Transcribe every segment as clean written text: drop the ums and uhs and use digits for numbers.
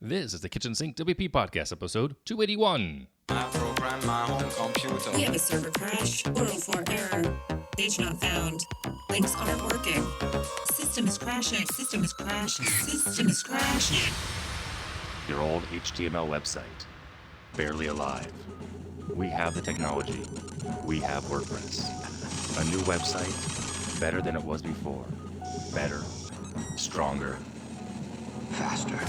This is the Kitchen Sink WP Podcast, episode 281. I program my home computer. We have a server crash. 404 error. Page not found. Links aren't working. System is crashing. System is crashing. System is crashing. Your old HTML website. Barely alive. We have the technology. We have WordPress. A new website. Better than it was before. Better. Stronger. Faster.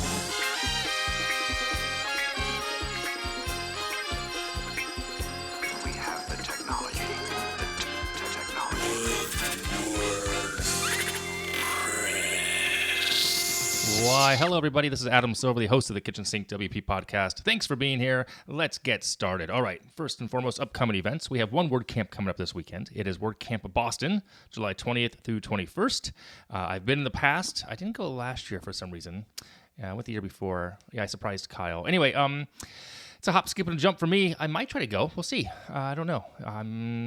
We have the technology. The technology. Why, hello everybody. This is Adam Silver, the host of the Kitchen Sink WP Podcast. Thanks for being here. Let's get started. All right, first and foremost, upcoming events. We have one WordCamp coming up this weekend. It is WordCamp Boston, July 20th through 21st. I've been in the past. I didn't go last year for some reason. I went the year before. Yeah, I surprised Kyle. Anyway, it's a hop, skip, and a jump for me. I might try to go. We'll see. I don't know.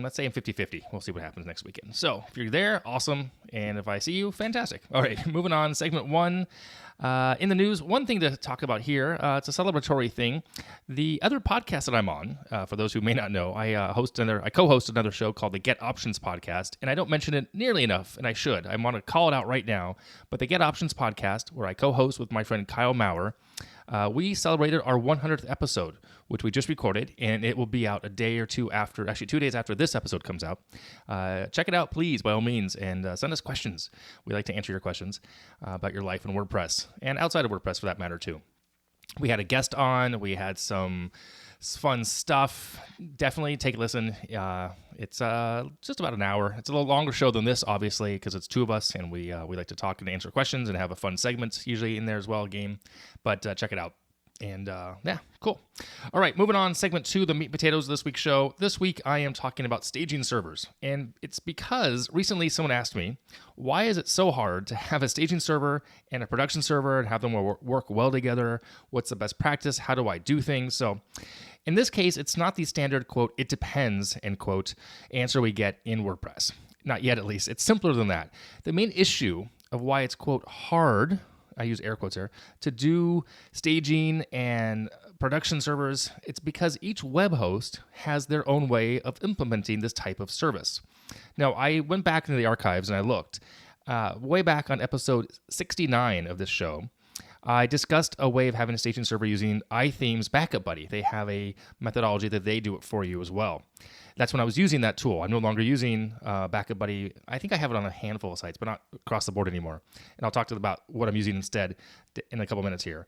Let's say I'm 50-50. We'll see what happens next weekend. So if you're there, awesome. And if I see you, fantastic. All right, moving on. Segment one. In the news, one thing to talk about here, it's a celebratory thing. The other podcast that I'm on, for those who may not know, I co-host another show called the GetOptions podcast, and I don't mention it nearly enough, and I should. I want to call it out right now. But the GetOptions podcast, where I co-host with my friend Kyle Maurer, we celebrated our 100th episode, which we just recorded, and it will be out a day or two after, actually 2 days after this episode comes out. Check it out, please, by all means, and send us questions. We like to answer your questions about your life in WordPress, and outside of WordPress for that matter, too. We had a guest on. We had some fun stuff. Definitely take a listen. It's just about an hour. It's a little longer show than this, obviously, because it's two of us, and we like to talk and answer questions and have a fun segment usually in there as well, game. But check it out. And yeah, cool. All right, moving on. Segment two, the meat and potatoes of this week's show. This week, I am talking about staging servers. And it's because recently someone asked me, why is it so hard to have a staging server and a production server and have them work well together? What's the best practice? How do I do things? So in this case, it's not the standard, quote, it depends, end quote, answer we get in WordPress. Not yet, at least. It's simpler than that. The main issue of why it's, quote, hard, I use air quotes here, to do staging and production servers, it's because each web host has their own way of implementing this type of service. Now, I went back into the archives and I looked. Way back on episode 69 of this show, I discussed a way of having a staging server using iThemes Backup Buddy. They have a methodology that they do it for you as well. That's when I was using that tool. I'm no longer using Backup Buddy. I think I have it on a handful of sites, but not across the board anymore. And I'll talk to you about what I'm using instead in a couple minutes here.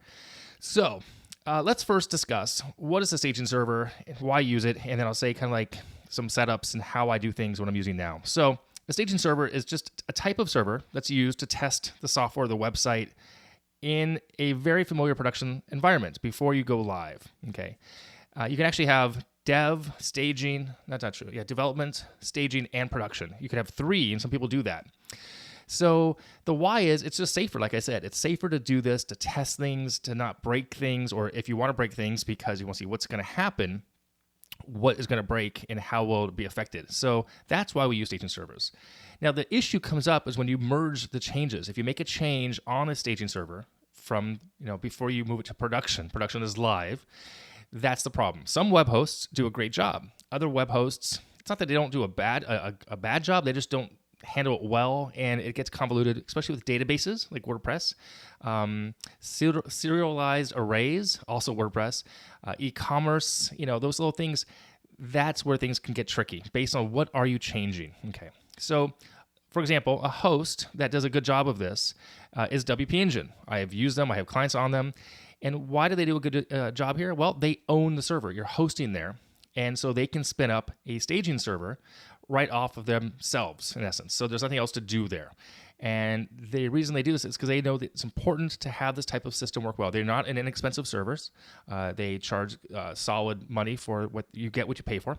So let's first discuss what is a staging server, why use it, and then I'll say kind of like some setups and how I do things when I'm using now. So a staging server is just a type of server that's used to test the software, the website, in a very familiar production environment before you go live. Okay, you can actually have dev, staging, that's not true. Yeah, development, staging, and production. You could have three, and some people do that. So the why is it's just safer. Like I said, it's safer to do this, to test things, to not break things, or if you want to break things because you want to see what's going to happen, what is going to break, and how will it be affected. So that's why we use staging servers. Now, the issue comes up is when you merge the changes. If you make a change on a staging server from, before you move it to production is live, that's the problem. Some web hosts do a great job. Other web hosts, it's not that they don't do a bad job, they just don't handle it well, and it gets convoluted, especially with databases like WordPress. Serialized arrays, also WordPress. E-commerce, those little things, that's where things can get tricky based on what are you changing. Okay, so for example, a host that does a good job of this is WP Engine. I have used them. I have clients on them. And why do they do a good job here? Well, they own the server. You're hosting there. And so they can spin up a staging server right off of themselves, in essence. So there's nothing else to do there. And the reason they do this is because they know that it's important to have this type of system work well. They're not an inexpensive servers. They charge solid money for what you get, what you pay for.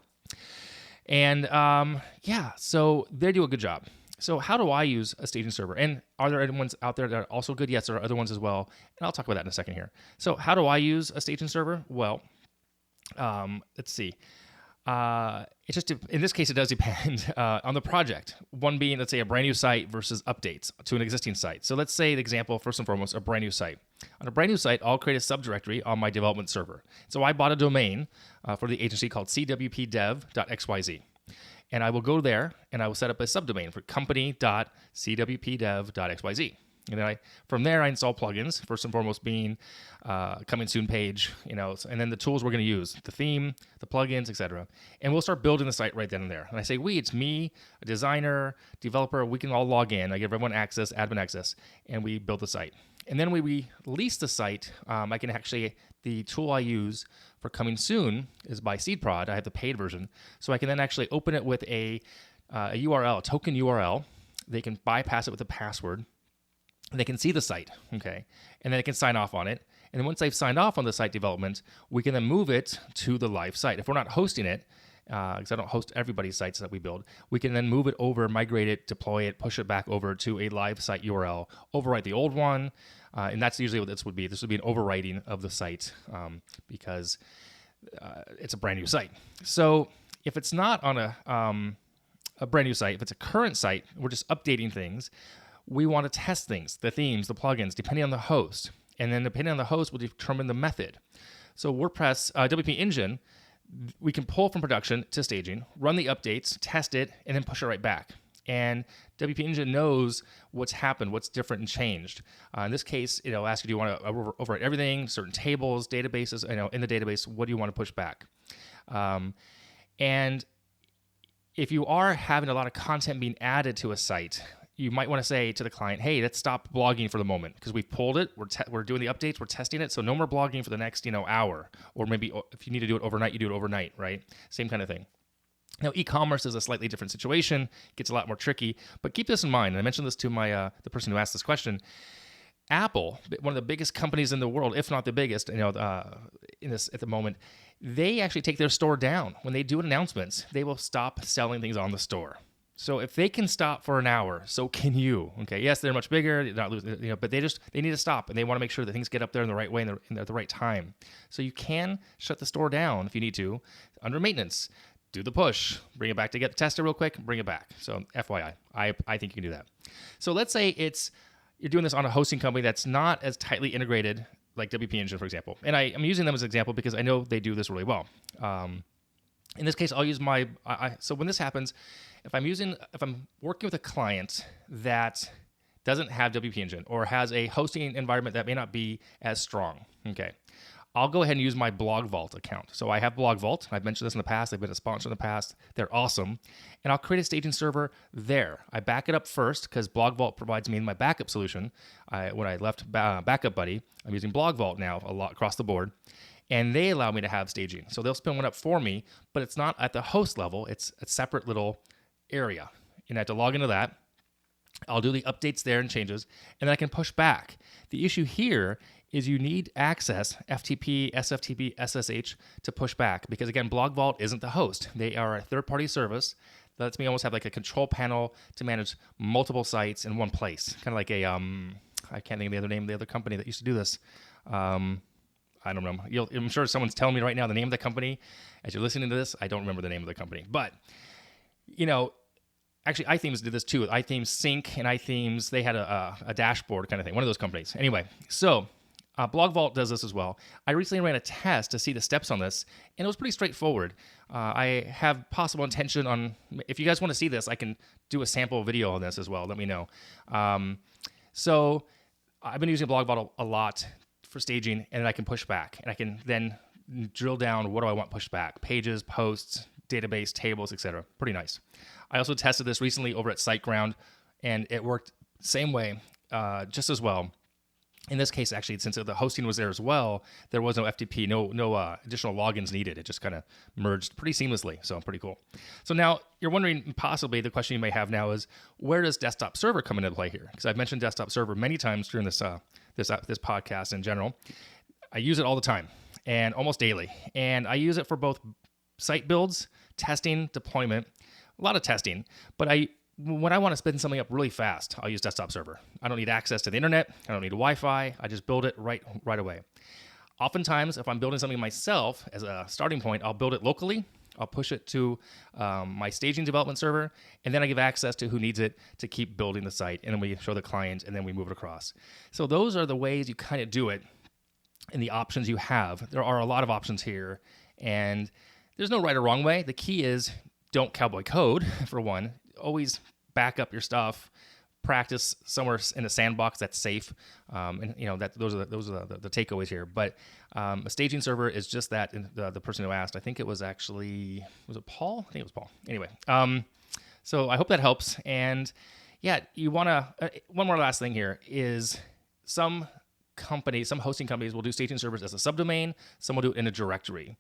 And so they do a good job. So how do I use a staging server? And are there other ones out there that are also good? Yes, there are other ones as well. And I'll talk about that in a second here. So how do I use a staging server? Well, let's see. It just in this case it does depend on the project. One being, let's say, a brand new site versus updates to an existing site. So let's say the example, first and foremost, a brand new site. On a brand new site, I'll create a subdirectory on my development server. So I bought a domain for the agency called cwpdev.xyz. And I will go there and I will set up a subdomain for company.cwpdev.xyz. And then from there, I install plugins, first and foremost being coming soon page, and then the tools we're going to use, the theme, the plugins, etc. And we'll start building the site right then and there. And I say it's me, a designer, developer, we can all log in. I give everyone access, admin access, and we build the site. And then we release the site. I can actually, the tool I use for coming soon is by SeedProd. I have the paid version. So I can then actually open it with a URL, a token URL. They can bypass it with a password. They can see the site, okay? And then they can sign off on it. And then once they've signed off on the site development, we can then move it to the live site. If we're not hosting it, because I don't host everybody's sites that we build, we can then move it over, migrate it, deploy it, push it back over to a live site URL, overwrite the old one, and that's usually what this would be. This would be an overwriting of the site because it's a brand new site. So if it's not on a brand new site, if it's a current site, we're just updating things, we want to test things, the themes, the plugins, depending on the host. And then depending on the host, we'll determine the method. So WordPress, WP Engine, we can pull from production to staging, run the updates, test it, and then push it right back. And WP Engine knows what's happened, what's different and changed. In this case, it'll ask you, do you want to overwrite everything, certain tables, databases, in the database, what do you want to push back? And if you are having a lot of content being added to a site, you might want to say to the client, hey, let's stop blogging for the moment because we've pulled it. We're doing the updates. We're testing it. So no more blogging for the next, hour. Or maybe if you need to do it overnight, you do it overnight, right? Same kind of thing. Now, e-commerce is a slightly different situation. It gets a lot more tricky. But keep this in mind. And I mentioned this to my the person who asked this question. Apple, one of the biggest companies in the world, if not the biggest, in this at the moment, they actually take their store down. When they do announcements, they will stop selling things on the store. So if they can stop for an hour, so can you. Okay, yes, they're much bigger, not losing, but they need to stop, and they want to make sure that things get up there in the right way and at the right time. So you can shut the store down if you need to, under maintenance. Do the push, bring it back to get tested real quick, bring it back. So FYI, I think you can do that. So let's say you're doing this on a hosting company that's not as tightly integrated like WP Engine, for example. And I'm using them as an example because I know they do this really well. In this case, I'll use so when this happens, if I'm working with a client that doesn't have WP Engine or has a hosting environment that may not be as strong, okay, I'll go ahead and use my Blog Vault account. So I have Blog Vault. I've mentioned this in the past. They've been a sponsor in the past. They're awesome. And I'll create a staging server there. I back it up first because Blog Vault provides me my backup solution. When I left Backup Buddy, I'm using Blog Vault now a lot across the board. And they allow me to have staging. So they'll spin one up for me, but it's not at the host level. It's a separate little area. And I have to log into that. I'll do the updates there and changes, and then I can push back. The issue here is you need access, FTP, SFTP, SSH, to push back. Because again, Blog Vault isn't the host. They are a third-party service that lets me almost have like a control panel to manage multiple sites in one place. Kind of like I can't think of the other name of the other company that used to do this. I don't know. I'm sure someone's telling me right now the name of the company. As you're listening to this, I don't remember the name of the company. But, actually, iThemes did this too. iThemes Sync and iThemes, they had a dashboard kind of thing. One of those companies. Anyway, so Blog Vault does this as well. I recently ran a test to see the steps on this, and it was pretty straightforward. I have possible intention on, if you guys want to see this, I can do a sample video on this as well. Let me know. So I've been using Blog Vault a lot for staging, and then I can push back, and I can then drill down what do I want pushed back: pages, posts, database, tables, etc. Pretty nice. I also tested this recently over at SiteGround, and it worked same way, just as well. In this case, actually, since the hosting was there as well, there was no FTP, no additional logins needed. It just kind of merged pretty seamlessly, so pretty cool. So now you're wondering, possibly the question you may have now is, where does desktop server come into play here? Because I've mentioned desktop server many times during this podcast in general. I use it all the time and almost daily, and I use it for both site builds, testing, deployment, a lot of testing. But when I want to spin something up really fast, I'll use desktop server. I don't need access to the internet. I don't need Wi-Fi. I just build it right away. Oftentimes, if I'm building something myself as a starting point, I'll build it locally. I'll push it to my staging development server, and then I give access to who needs it to keep building the site. And then we show the client, and then we move it across. So those are the ways you kind of do it and the options you have. There are a lot of options here, and there's no right or wrong way. The key is don't cowboy code, for one. Always back up your stuff. Practice somewhere in a sandbox that's safe, and those are the takeaways here. But a staging server is just that. And the person who asked, I think it was it Paul? I think it was Paul. Anyway, so I hope that helps. And yeah, you want to. One more last thing here is some hosting companies will do staging servers as a subdomain. Some will do it in a directory.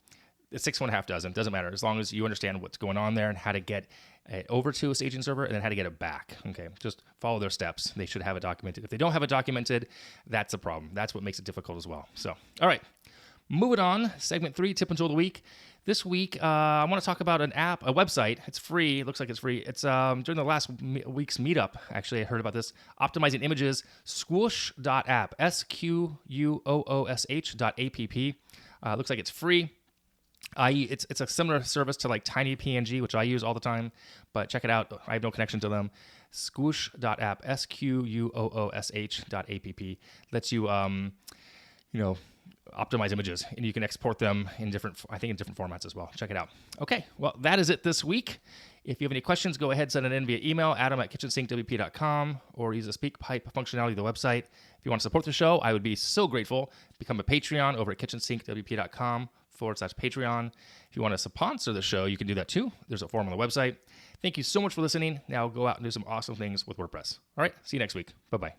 It's 6.5 dozen. Doesn't matter as long as you understand what's going on there and how to get it over to a staging server and then how to get it back. Okay, just follow their steps. They should have it documented. If they don't have it documented, that's a problem. That's what makes it difficult as well. So, all right, moving on. Segment 3, tip and tool of the week. This week, I want to talk about an app, a website. It's free. It looks like it's free. It's during the last week's meetup. Actually, I heard about this. Optimizing images. Squoosh.app. SQUOOSH.app. Looks like it's free. It's a similar service to like Tiny PNG, which I use all the time, but check it out. I have no connection to them. Squoosh.app, SQUOOSH.app lets you, optimize images, and you can export them in different formats as well. Check it out. Okay, well, that is it this week. If you have any questions, go ahead, send it in via email, adam@KitchensinkWP.com, or use the SpeakPipe functionality of the website. If you want to support the show, I would be so grateful. Become a Patreon over at KitchensinkWP.com/Patreon. If you want to sponsor the show, you can do that too. There's a form on the website. Thank you so much for listening. Now go out and do some awesome things with WordPress. All right, see you next week. Bye-bye.